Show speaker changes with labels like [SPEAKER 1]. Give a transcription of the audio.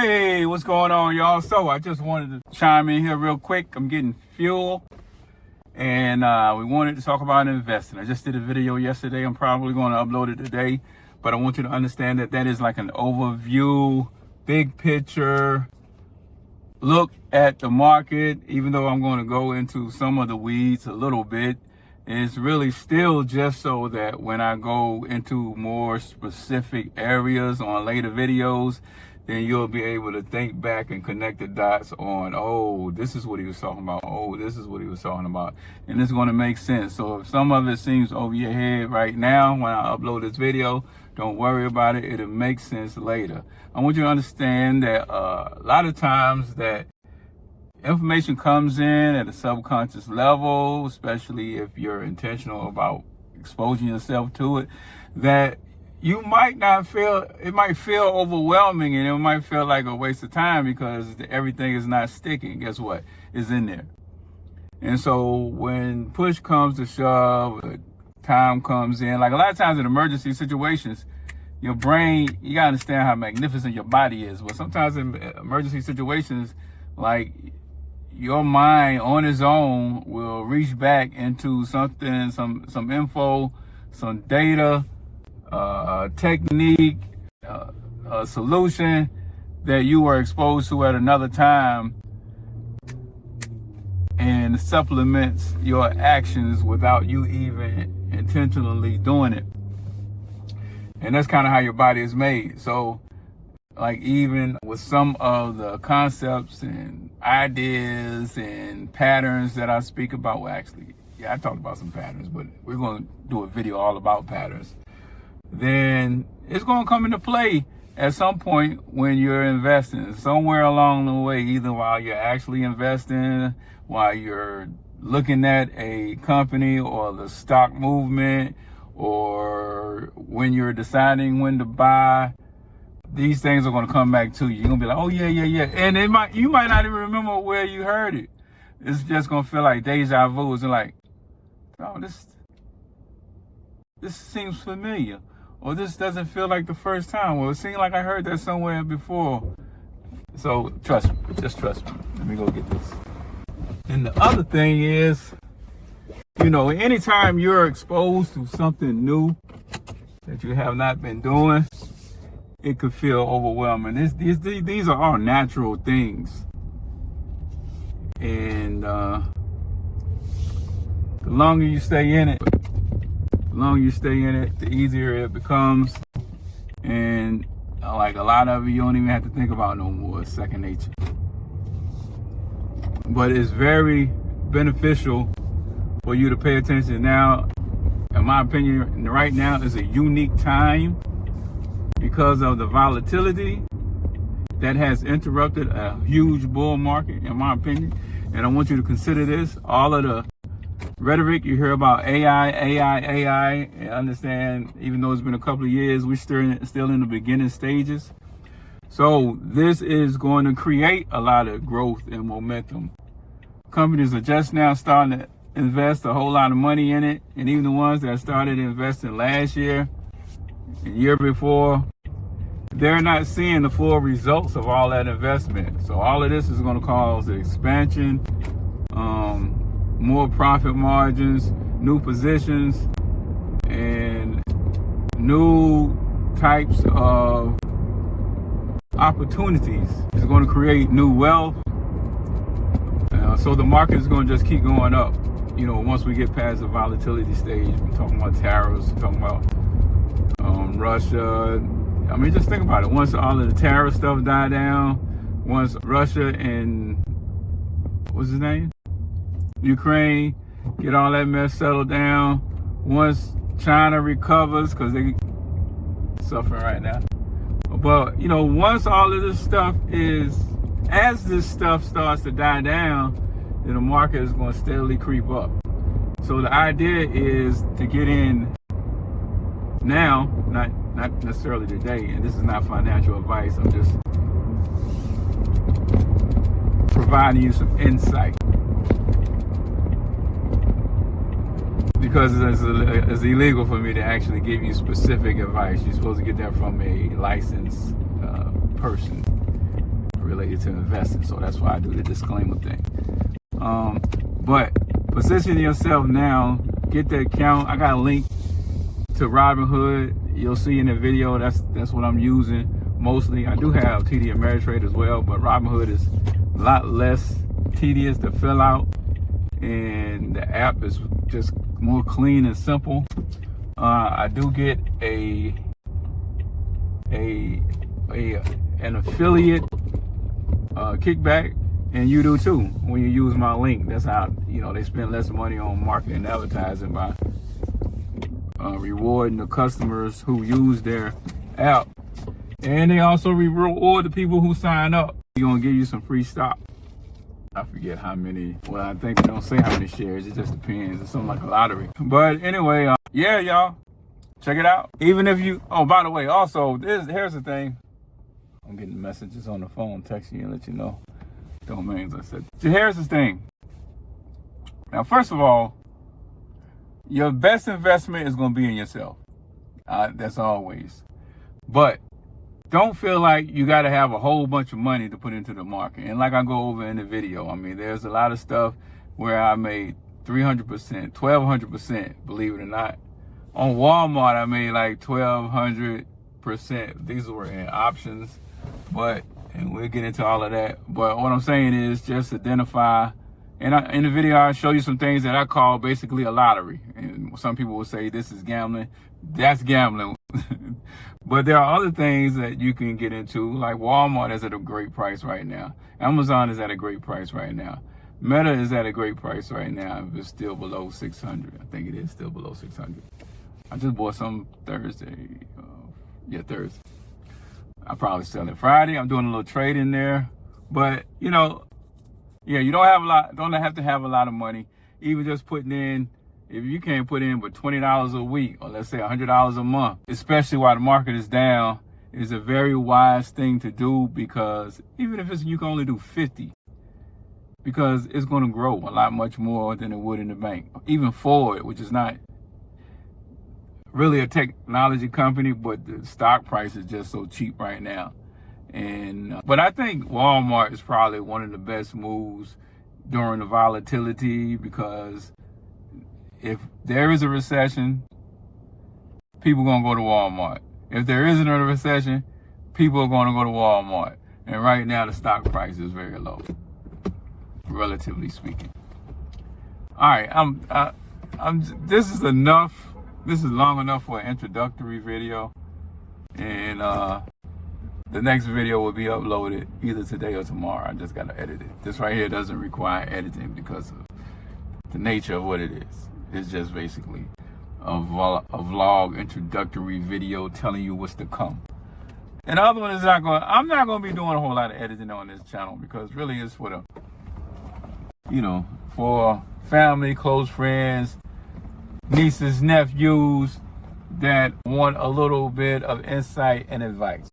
[SPEAKER 1] Hey, what's going on, y'all? So I just wanted to chime in here real quick. I'm getting fuel, and we wanted to talk about investing. I just did a video yesterday. I'm probably going to upload it today, but I want you to understand that that is like an overview, big picture look at the market. Even though I'm going to go into some of the weeds a little bit, it's really still just so that when I go into more specific areas on later videos, then you'll be able to think back and connect the dots on, oh, this is what he was talking about. Oh, this is what he was talking about. And it's going to make sense. So if some of it seems over your head right now when I upload this video, don't worry about it. It'll make sense later. I want you to understand that a lot of times that information comes in at a subconscious level, especially if you're intentional about exposing yourself to it, that you might not feel, it might feel overwhelming and it might feel like a waste of time because everything is not sticking. Guess what? It's in there. And so when push comes to shove, time comes in, like a lot of times in emergency situations, your brain, you gotta understand how magnificent your body is. But sometimes in emergency situations, like your mind on its own will reach back into something, some info, some data, technique, a solution that you were exposed to at another time, and supplements your actions without you even intentionally doing it. And that's kind of how your body is made. So like even with some of the concepts and ideas and patterns that I speak about, well actually, yeah, I talked about some patterns, but we're going to do a video all about patterns. Then it's going to come into play at some point when you're investing, somewhere along the way, either while you're actually investing, while you're looking at a company or the stock movement, or when you're deciding when to buy. These things are going to come back to you. You're going to be like, oh yeah. And you might not even remember where you heard it. It's just going to feel like deja vu. It's like, oh, this seems familiar. Or this doesn't feel like the first time. Well, it seemed like I heard that somewhere before. So trust me, just trust me. Let me go get this. And the other thing is, you know, anytime you're exposed to something new that you have not been doing, it could feel overwhelming. These are all natural things. And the longer you stay in it, the easier it becomes. And like a lot of it, you don't even have to think about no more. It's second nature. But it's very beneficial for you to pay attention. Now, in my opinion, right now is a unique time because of the volatility that has interrupted a huge bull market, in my opinion. And I want you to consider this. All of the rhetoric you hear about AI, and understand, even though it's been a couple of years, we're still in the beginning stages. So this is going to create a lot of growth and momentum. Companies are just now starting to invest a whole lot of money in it. And even the ones that started investing last year and year before, they're not seeing the full results of all that investment. So all of this is going to cause expansion, more profit margins, new positions, and new types of opportunities. It's going to create new wealth. So the market is going to just keep going up. You know, once we get past the volatility stage, we're talking about tariffs, we're talking about Russia. I mean, just think about it. Once all of the tariff stuff die down, once Russia and, what's his name? Ukraine, get all that mess settled down. Once China recovers, because they suffering right now. But, you know, once all of this stuff as this stuff starts to die down, then the market is going to steadily creep up. So the idea is to get in now, not necessarily today, and this is not financial advice. I'm just providing you some insight. Because it's illegal for me to actually give you specific advice. You're supposed to get that from a licensed person. related to investing. So that's why I do the disclaimer thing. But position yourself now, get the account. I got a link to Robinhood. You'll see in the video, that's what I'm using mostly. I do have TD Ameritrade as well, but Robinhood is a lot less tedious to fill out, and the app is just more clean and simple. I do get an affiliate kickback, and you do too when you use my link. That's how, you know, they spend less money on marketing and advertising by rewarding the customers who use their app, and they also reward the people who sign up. They're gonna give you some free stock. I forget how many. Well, I think they don't say how many shares. It just depends. It's something like a lottery. But anyway, yeah, y'all, check it out. Even if you, oh, by the way, also, here's the thing. I'm getting messages on the phone, texting you and let you know domains. I said, so here's the thing. Now, first of all, your best investment is going to be in yourself. That's always. But don't feel like you got to have a whole bunch of money to put into the market. And like I go over in the video, I mean, there's a lot of stuff where I made 300%, 1200%, believe it or not. On Walmart, I made like 1200%. These were in options, and we'll get into all of that. But what I'm saying is just identify. And in the video, I show you some things that I call basically a lottery. And some people will say this is gambling. That's gambling. But there are other things that you can get into, like Walmart is at a great price right now. Amazon is at a great price right now. Meta is at a great price right now. If it's still below 600. I think it is still below 600. I just bought some Thursday. Thursday. I'll probably sell it Friday. I'm doing a little trade in there. But, you know, yeah, you don't have to have a lot of money. Even just putting in, if you can't put in but $20 a week, or let's say $100 a month, especially while the market is down, is a very wise thing to do, because even if you can only do 50, because it's going to grow a lot much more than it would in the bank. Even Ford, which is not really a technology company, but the stock price is just so cheap right now. And but I think Walmart is probably one of the best moves during the volatility, because if there is a recession, people are going to go to Walmart. If there isn't a recession, people are going to go to Walmart. And right now the stock price is very low, relatively speaking. All right, this is enough. This is long enough for an introductory video, and the next video will be uploaded either today or tomorrow. I just got to edit it. This right here doesn't require editing because of the nature of what it is. It's just basically a vlog introductory video telling you what's to come. And the other one is I'm not going to be doing a whole lot of editing on this channel, because really it's for for family, close friends, nieces, nephews that want a little bit of insight and advice.